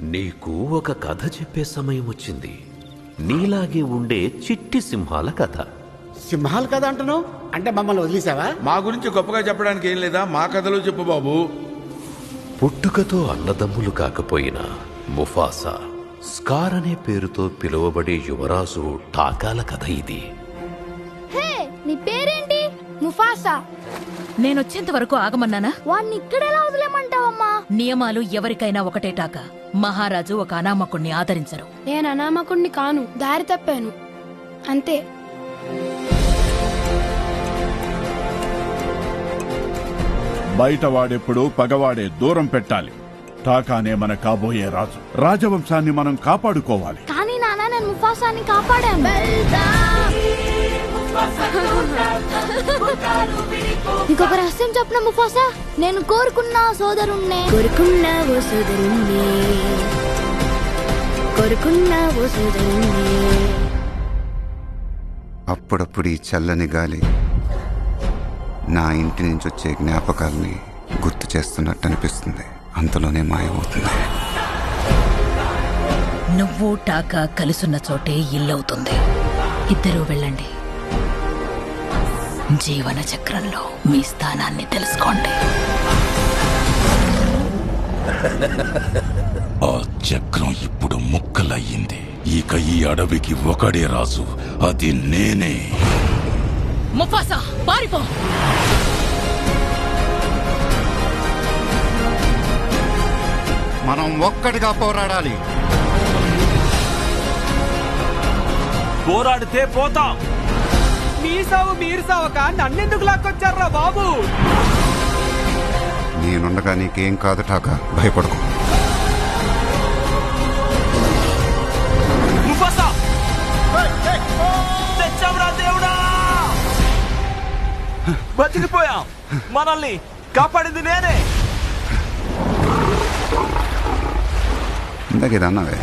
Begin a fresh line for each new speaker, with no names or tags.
నీకు ఒక కథ చెప్పే సమయం వచ్చింది. నీలాగే ఉండే చిట్టి సింహాల కథ.
సింహాల కథ అంటున్నావు అంటే మమ్మల్ని వదిలేసావా?
మా గురించి గొప్పగా చెప్పడానికి ఏం లేదా, మా కథలో చెప్పు బాబు.
పుట్టుకతో అన్నదమ్ములు కాకపోయినా ముఫాసా, స్కార్ అనే పేరుతో పిలువబడే యువరాజు టాకాల కథ ఇది.
హే, నీ పేరేంటి? ముఫాసా.
నేనొచ్చేంత వరకు ఆగమన్నానా?
వాణ్ణి ఇక్కడెలా వదిలేమంటావమ్మా?
నియమాలు ఎవరికైనా ఒకటే టాక. మహారాజు ఒక అనామకుణ్ణి ఆదరించరు.
నేను అనామకుణ్ణి కాను, దారి తప్పాను అంతే.
బయట వాడెప్పుడు పగవాడే దూరం పెట్టాలి. టాకానే మన కాబోయే రాజు. రాజవంశాన్ని మనం కాపాడుకోవాలి.
కానీ నాన్న, నేను ముఫాసాని కాపాడాను. ఇంకొక రహస్యం చెప్పిన ముఫాసా, నేను కోరుకున్న సోదరుణ్ణే.
అప్పుడప్పుడు ఈ చల్లని గాలి నా ఇంటి నుంచి వచ్చే జ్ఞాపకాల్ని గుర్తు చేస్తున్నట్టు అనిపిస్తుంది. అంతలోనే మాయమవుతుంది.
నువ్వు టాకా కలుసున్న చోటే ఇల్లవుతుంది. ఇద్దరూ వెళ్ళండి. జీవన చక్రంలో మీ స్థానాన్ని తెలుసుకోండి.
ఆ చక్రం ఇప్పుడు ముక్కలయ్యింది. ఇక ఈ అడవికి ఒకడే రాజు, అది నేనే.
ముఫాసా, పారిపో!
మనం ఒక్కటిగా పోరాడాలి.
పోరాడితే పోతాం. మీ సావు మీరు సావక నన్నెందుకు లాక్కొచ్చారా బాబు?
నేనుండగా నీకేం కాదు టాకా, భయపడకు.
ముఫాసా! తెచ్చావురా దేవుడా! బతికిపోయాం. మనల్ని కాపాడింది నేనే.
ఇందాక ఇది అన్నావే.